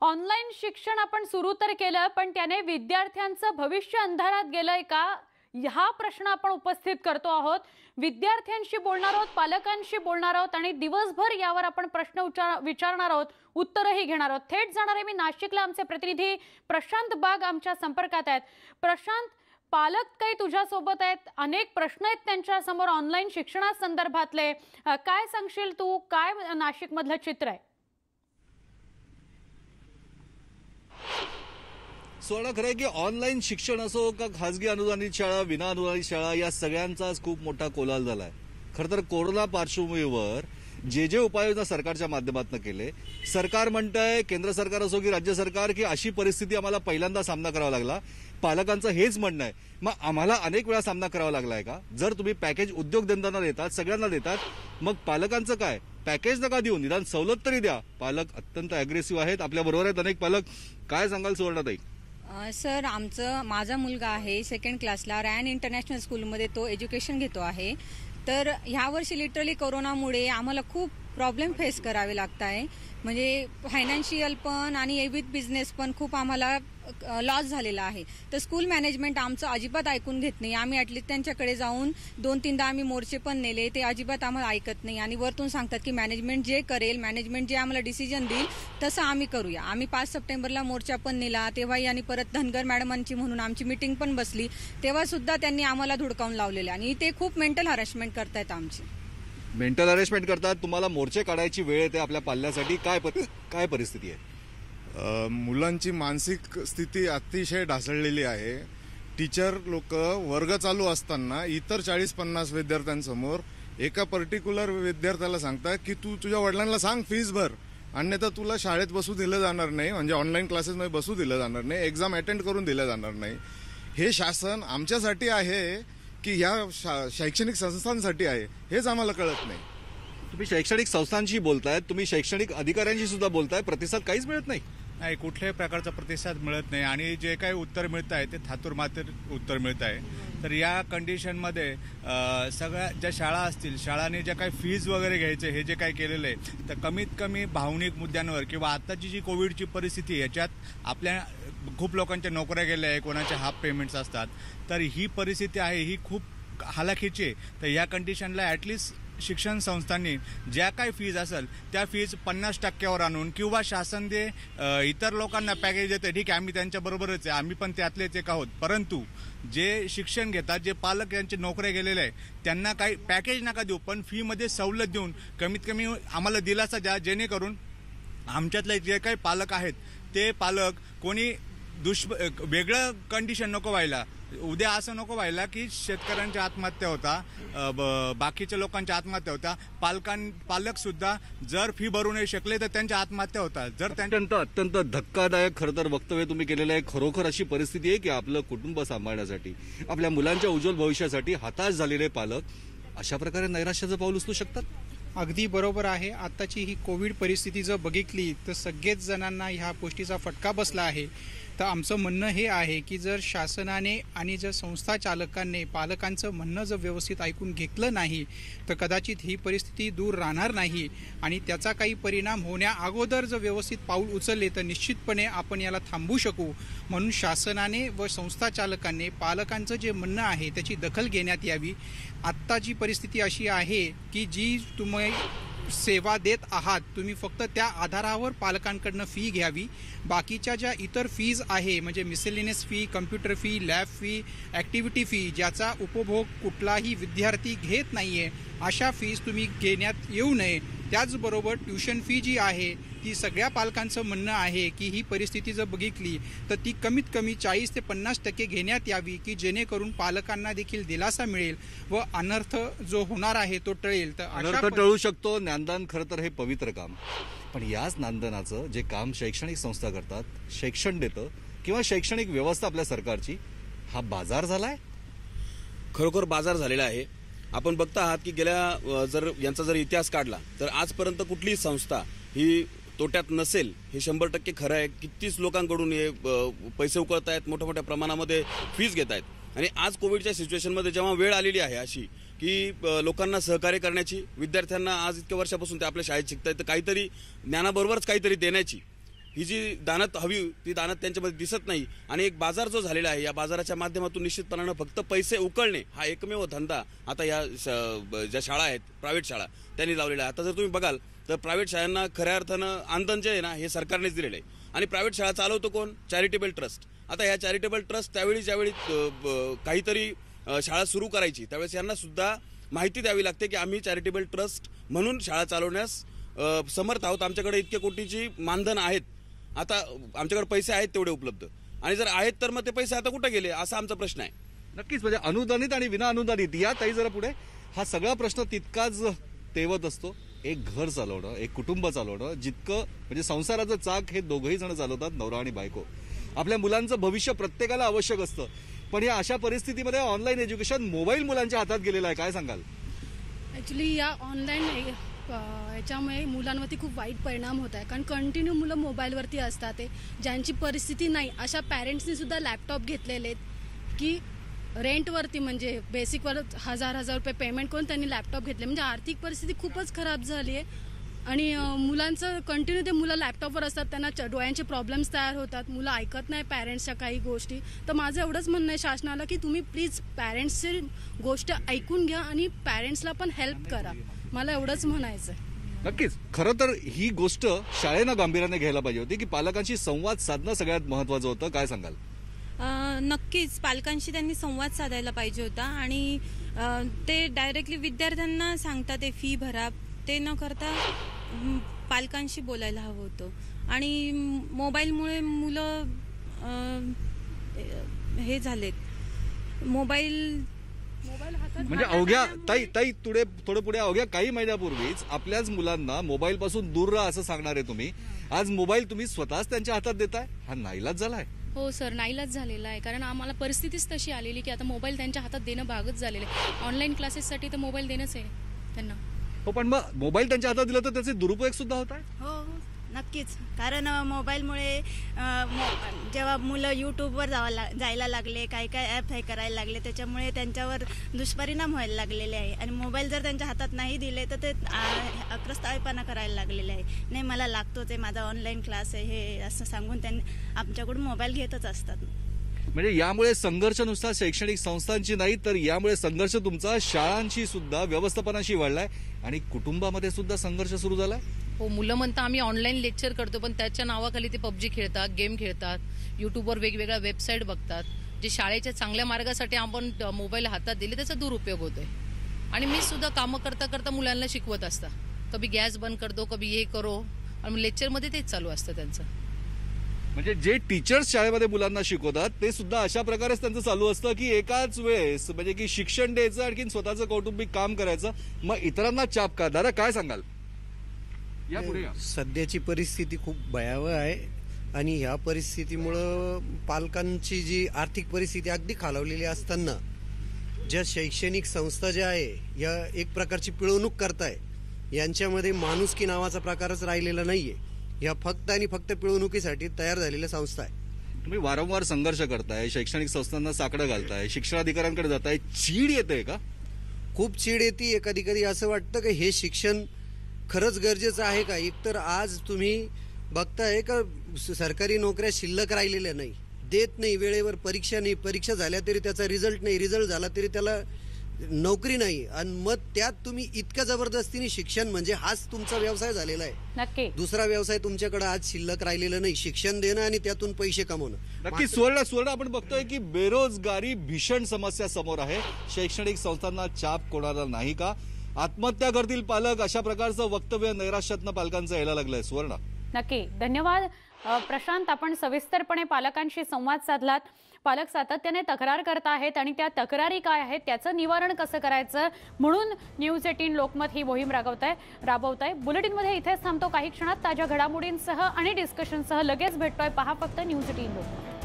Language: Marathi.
ऑनलाईन शिक्षण आपण सुरू तर केलं, पण त्याने विद्यार्थ्यांचं भविष्य अंधारात गेलंय का? हा प्रश्न आपण उपस्थित करतो आहोत. विद्यार्थ्यांशी बोलणार आहोत, पालकांशी बोलणार आहोत आणि दिवसभर यावर आपण प्रश्न विचारणार आहोत, उत्तरही घेणार आहोत. थेट जाणार आहे मी नाशिकला. आमचे प्रतिनिधी प्रशांत बाग आमच्या संपर्कात आहेत. प्रशांत, पालक काही तुझ्या सोबत आहेत, अनेक प्रश्न आहेत त्यांच्या समोर ऑनलाईन शिक्षणासंदर्भातले. काय सांगशील तू? काय नाशिक मधलं चित्र आहे? सोळा खरं आहे की ऑनलाईन शिक्षण असो का खासगी अनुदानित शाळा, विना अनुदानित शाळा, या सगळ्यांचाच खूप मोठा कोलाहल झालाय. खरं तर कोरोना पार्श्वभूमीवर जे उपाययोजना सरकारच्या माध्यमातून केले, सरकार म्हणतंय, केंद्र सरकार असो की राज्य सरकार, की अशी परिस्थिती आम्हाला पहिल्यांदा सामना करावा लागला. पालकांचं हेच म्हणणं आहे. मग आम्हाला अनेक वेळा सामना करावा लागलाय का? जर तुम्ही पॅकेज उद्योगधंद्यांना देतात, सगळ्यांना देतात, मग पालकांचं काय? पॅकेज नका देऊ, निदान सवलत तरी द्या. पालक अत्यंत अग्रेसिव्ह आहेत. आपल्या बरोबर आहेत अनेक पालक. काय सांगाल सुवर्णाताई? सर, माझा मुलगा आहे सेकंड क्लासला रॅन इंटरनॅशनल स्कूलमध्ये, तो एज्युकेशन घेतो आहे. तर ह्या वर्षी लिटरली कोरोनामुळे आम्हाला खूप प्रॉब्लेम फेस करावे लागत आहे. म्हणजे फायनान्शियल पण आणि विथ बिझनेस पण खूप आम्हाला लॉस झालेला आहे. तर स्कूल मॅनेजमेंट आमचं अजिबात ऐकून घेत नाही. आम्ही ॲटलिस्ट त्यांच्याकडे जाऊन 2-3दा आम्ही मोर्चे पण नेले, ते अजिबात आम्हाला ऐकत नाही आणि वरतून सांगतात की मॅनेजमेंट जे करेल, मॅनेजमेंट जे आम्हाला डिसिजन देईल तसं आम्ही करूया. आम्ही 5 सप्टेंबरला मोर्चा पण नेला तेव्हाही, आणि परत धनगर मॅडमांची म्हणून आमची मीटिंग पण बसली, तेव्हा सुद्धा त्यांनी आम्हाला धुडकावून लावलेले आणि ते खूप मेंटल हॅरेसमेंट करतायत आमची. मेंटल हॅरेसमेंट करतात. तुम्हाला मोर्चे काढायची वेळ येते आपल्या पाल्यासाठी. काय परिस्थिती आहे? मुलांची मानसिक स्थिती अतिशय ढासळलेली आहे. टीचर लोक वर्ग चालू असताना इतर 40-50 विद्यार्थ्यांसमोर एका पर्टिक्युलर विद्यार्थ्याला सांगतात की तू तुझ्या वडिलांना सांग फीस भर, अन्यथा तुला शाळेत बसू दिलं जाणार नाही, म्हणजे ऑनलाईन क्लासेसमध्ये बसू दिलं जाणार नाही, एक्झाम अटेंड करून दिलं जाणार नाही. हे शासन आमच्यासाठी आहे की या शैक्षणिक संस्थांसाठी आहे, हेच आम्हाला कळत नाही. तुम्ही शैक्षणिक संस्थांशी बोलताय, तुम्ही शैक्षणिक अधिकाऱ्यांशी सुद्धा बोलताय, प्रतिसाद काहीच मिळत नाही. नाही, कुठल्याही प्रकारचा प्रतिसाद मिळत नाही आणि जे काही उत्तर मिळत आहे ते थातुरमातुर उत्तर मिळत आहे. तर या कंडिशनमध्ये सगळ्या ज्या शाळा असतील, शाळांनी ज्या काही फीज वगैरे घ्यायचे, हे जे काही केलेलं आहे, तर कमीत कमी भावनिक मुद्द्यांवर किंवा आताची जी कोविडची परिस्थिती आहे, याच्यात आपल्या खूप लोकांच्या नोकऱ्या गेल्या आहे, कोणाच्या हाफ पेमेंट्स असतात. तर ही परिस्थिती आहे, ही खूप हालाखीची आहे. तर या कंडिशनला ॲटलिस्ट शिक्षण संस्थांनी ज्या काही फीज असेल त्या फीज 50% आणून, किंवा शासन जे इतर लोकांना पॅकेज देते, ठीक आहे, आम्ही त्यांच्याबरोबरच आहे, आम्ही पण त्यातलेच एक आहोत, परंतु जे शिक्षण घेतात, जे पालक यांचे नोकऱ्या गेलेले आहे, त्यांना काही पॅकेज नका देऊ, पण फीमध्ये सवलत देऊन कमीत कमी आम्हाला दिलासा द्या, जेणेकरून आमच्यातले जे काही पालक आहेत ते पालक कोणी वेगळं कंडिशन नको व्हायला. उद्या असं नको व्हायला की शेतकऱ्यांच्या आत्महत्या होता, बाकीच्या लोकांच्या आत्महत्या होता, पालक सुद्धा जर फी भरू नाही शकले तर त्यांच्या आत्महत्या होतात. जर अत्यंत धक्कादायक खरं तर वक्तव्य तुम्ही केलेलं आहे. खरोखर अशी परिस्थिती आहे की आपलं कुटुंब सांभाळण्यासाठी, आपल्या मुलांच्या उज्ज्वल भविष्यासाठी हताश झालेले पालक अशा प्रकारे नैराश्याचं पाऊल उचलू शकतात. अगदी बरोबर आहे. आत्ताची ही कोविड परिस्थिती जर बघितली तर सगळेच जणांना ह्या गोष्टीचा फटका बसला आहे. तर आमचं म्हणणं हे आहे की जर शासनाने आणि जर संस्था चालकांनी पालकांचं म्हणणं जर व्यवस्थित ऐकून घेतलं नाही तर कदाचित ही परिस्थिती दूर राहणार नाही आणि त्याचा काही परिणाम होण्या अगोदर जर व्यवस्थित पाऊल उचलले तर निश्चितपणे आपण याला थांबवू शकू. म्हणून शासनाने व संस्था चालकांनी पालकांचं जे म्हणणं आहे त्याची दखल घेण्यात यावी. आत्ता जी परिस्थिती अशी आहे की जी तुम्ही सेवा देत आहात, तुम्ही फक्त त्या आधारावर पालकांकडनं फी घ्यावी. बाकीच्या ज्या इतर फीज आहे, म्हणजे miscellaneous fee, computer fee, lab fee, activity fee, ज्याचा उपभोग कुठलाही विद्यार्थी घेत नाही आहे, अशा फीज तुम्ही घेण्यात येऊ नये. त्याचबरोबर ट्युशन फी जी आहे ती सगळ्या पालकांचं म्हणणं आहे की ही परिस्थिती जर बघितली तर ती कमीत कमी 40 ते 50% घेण्यात यावी, की जेणेकरून पालकांना देखील दिलासा मिळेल व अनर्थ जो होणार आहे तो टळेल. तर अनर्थ टळू शकतो. ज्ञानदान खरं तर हे पवित्र काम, पण याच ज्ञानदानाचं जे काम शैक्षणिक संस्था करतात, शिक्षण देतं किंवा शैक्षणिक व्यवस्था आपल्या सरकारची, हा बाजार झालाय. खरोखर बाजार झालेला आहे. आपण बघता आहात की जर यांचा जर इतिहास काढला तर आजपर्यंत कुठलीही संस्था ही तोट्यात नसेल, हे 100% खरं आहे. कितीच लोकांकडून हे पैसे उकळत आहेत, मोठ्या मोठ्या प्रमाणामध्ये फीज घेत आहेत. आणि आज कोविडच्या सिच्युएशनमध्ये जेव्हा वेळ आलेली आहे अशी की लोकांना सहकार्य करण्याची, विद्यार्थ्यांना आज इतक्या वर्षापासून ते आपल्या शाळेत शिकतायत, तर काहीतरी ज्ञानाबरोबरच काहीतरी देण्याची, ही जी दानत हवी ती दानत त्यांच्यामध्ये दिसत नाही आणि एक बाजार जो झालेला आहे या बाजाराच्या माध्यमातून निश्चितपणानं फक्त पैसे उकळणे हा एकमेव धंदा आता या ज्या शाळा आहेत प्रायव्हेट शाळा त्यांनी लावलेला आहे. आता जर तुम्ही बघाल तर प्रायव्हेट शाळांना खऱ्या अर्थानं आंदन जे आहे ना हे सरकारनेच दिलेलं आहे आणि प्रायव्हेट शाळा चालवतो कोण? Charitable trust. आता ह्या चॅरिटेबल ट्रस्ट त्यावेळी ज्यावेळी काहीतरी शाळा सुरू करायची त्यावेळेस यांना सुद्धा माहिती द्यावी लागते की आम्ही चॅरिटेबल ट्रस्ट म्हणून शाळा चालवण्यास समर्थ आहोत, आमच्याकडे इतक्या कोटीची मानधन आहेत, आता आमच्याकडे पैसे आहेत तेवढे उपलब्ध आणि जर आहेत तर मग ते पैसे आता कुठे गेले असा आमचा प्रश्न आहे. नक्कीच म्हणजे अनुदानित आणि विना अनुदानित या ताई जरा पुढे हा सगळा प्रश्न तितकाच तेवत असतो. एक घर चालवणं, एक कुटुंब चालवणं, जितकं म्हणजे संसाराचं चाक हे दोघंही जण चालवतात, नवरा आणि बायको. आपल्या मुलांचं भविष्य प्रत्येकाला आवश्यक असतं, पण या अशा परिस्थितीमध्ये ऑनलाईन एज्युकेशन मोबाईल मुलांच्या हातात गेलेला आहे, काय सांगाल? ॲक्च्युली या ऑनलाईन याच्यामुळे मुलांवरती खूप वाईट परिणाम होत आहे, कारण कंटिन्यू मुलं मोबाईलवरती असतात. ते ज्यांची परिस्थिती नाही अशा पॅरेंट्सनी सुद्धा लॅपटॉप घेतलेले आहेत की रेंटवरती, म्हणजे बेसिकवर 1000 रुपये पेमेंट करून त्यांनी लॅपटॉप घेतले. म्हणजे आर्थिक परिस्थिती खूपच खराब झाली आहे आणि मुलांचं कंटिन्यू ते मुलं लॅपटॉपवर असतात, त्यांना डोळ्यांचे प्रॉब्लेम्स तयार होतात, मुलं ऐकत नाही पॅरेंट्सच्या काही गोष्टी. तर माझं एवढंच म्हणणं आहे शासनाला की तुम्ही प्लीज पॅरेंट्सची गोष्ट ऐकून घ्या आणि पॅरेंट्सला पण हेल्प करा. मला एवढंच म्हणायचं आहे. नक्कीच खरं तर ही गोष्ट शाळेनं गांभीर्याने घ्यायला पाहिजे होती की पालकांशी संवाद साधणं सगळ्यात महत्वाचं होतं, काय सांगाल? नक्कीच पालकांशी त्यांनी संवाद साधायला पाहिजे होता आणि ते डायरेक्टली विद्यार्थ्यांना सांगतात ते फी भरा, ते न करता पालकांशी बोलायला हवं होतं. आणि मोबाईलमुळे मुलं हे झालेत, मोबाईल म्हणजे अवघ्या ताई थोडं पुढे अवघ्या काही महिन्यापूर्वीच आपल्याच मुलांना मोबाईल पासून दूर राहा असं सांगणार आहे तुम्ही. आज मोबाईल तुम्ही स्वतःच त्यांच्या हातात देताय, हा नाईलाज झालाय. हो सर, नाईलाज झालेला आहे, कारण आम्हाला परिस्थितीच तशी आलेली की आता मोबाईल त्यांच्या हातात देणं भागच झालेलं आहे. ऑनलाईन क्लासेससाठी तर मोबाईल देणंच आहे त्यांना. हो, पण मग मोबाईल त्यांच्या हातात दिला तर त्याचे दुरुपयोग सुद्धा होत आहे. हो नक्कीच, कारण मोबाईलमुळे जेव्हा मुलं यूट्यूबवर जायला लागले, काही ॲप हे करायला लागले, त्याच्यामुळे त्यांच्यावर दुष्परिणाम व्हायला लागलेले आहे. आणि मोबाईल जर त्यांच्या हातात नाही दिले तर ते अक्रस्ताळेपणा करायला लागलेले आहे. नाही मला लागतोच आहे, माझा ऑनलाईन क्लास आहे हे असं सांगून त्यांनी आमच्याकडून मोबाईल घेतच असतात. म्हणजे यामुळे संघर्ष नुसता शैक्षणिक संस्थांची नाही तर यामुळे संघर्ष तुमचा शाळांशी सुद्धा व्यवस्थापनाशी वाढलाय आणि कुटुंबामध्ये सुद्धा संघर्ष सुरू झालाय. हो, मुलं म्हणतात आम्ही ऑनलाईन लेक्चर करतो, पण त्याच्या नावाखाली ते PUBG खेळतात, गेम खेळतात, यूट्यूबवर वेगवेगळ्या वेबसाईट बघतात. जे शाळेच्या चांगल्या मार्गासाठी आपण मोबाईल हातात दिले त्याचा दुरुपयोग होतोय. आणि मी सुद्धा कामं करता करता मुलांना शिकवत असता, कभी गॅस बंद कर दो, कभी हे करो, आणि लेक्चरमध्ये तेच चालू असतं त्यांचं. म्हणजे जे टीचर्स शाळेमध्ये मुलांना शिकवतात ते सुद्धा अशा प्रकारेच त्यांचं चालू असतं की एकाच वेळेस म्हणजे की शिक्षण द्यायचं आणखी स्वतःचं कौटुंबिक काम करायचं, मग इतरांना चाप का? दादा काय सांगाल? या पुढे या. सध्याची परिस्थिती खूप भयावह आहे आणि ह्या परिस्थितीमुळं पालकांची जी आर्थिक परिस्थिती अगदी खालावलेली असताना ज्या शैक्षणिक संस्था ज्या आहे या एक प्रकारची पिळवणूक करताय, यांच्यामध्ये माणुसकी नावाचा प्रकारच राहिलेला नाहीये. या फक्त आणि फक्त पिळवणुकीसाठी तयार झालेल्या संस्था आहे. तुम्ही वारंवार संघर्ष करताय, शैक्षणिक संस्थांना साकडं घालताय, शिक्षणाधिकाऱ्यांकडे जाताय, चीड येते का? खूप चीड येते. कधी कधी असं वाटतं की हे शिक्षण खरंच गरजेचं आहे का? एकतर आज तुम्ही बघताय का सरकारी नोकऱ्या शिल्लक राहिलेल्या नाही, देत नाही वेळेवर, परीक्षा नाही, परीक्षा झाल्या तरी त्याचा रिझल्ट नाही, रिझल्ट झाला तरी त्याला नोकरी नाही. आणि मग त्यात तुम्ही इतक्या जबरदस्तीने शिक्षण म्हणजे हाच तुमचा व्यवसाय झालेला आहे. नक्की दुसरा व्यवसाय तुमच्याकडे आज शिल्लक राहिलेला नाही, शिक्षण देणं आणि त्यातून पैसे कमवणं. नक्की सुवर्ण आपण बघतोय की बेरोजगारी भीषण समस्या समोर आहे. शैक्षणिक संस्थांना चाप कोणाला नाही का? आत्महत्या करतील पालक, अशा प्रकारचं वक्तव्य नैराश्यातनं पालकांचं यायला लागलंय. सुवर्ण नक्की धन्यवाद प्रशांत. आपण सविस्तरपणे पालकांशी संवाद साधलात. पालक सातत्याने तक्रार करत आहेत आणि त्या तक्रारी काय आहेत त्याचं निवारण कसं करायचं म्हणून न्यूज 18 लोकमत ही मोहीम राबवत आहे. बुलेटिनमध्ये इथेच थांबतो. काही क्षणात ताज्या घडामोडींसह आणि डिस्कशनसह लगेच भेटतोय. पहा फक्त न्यूज 18 लोकमत.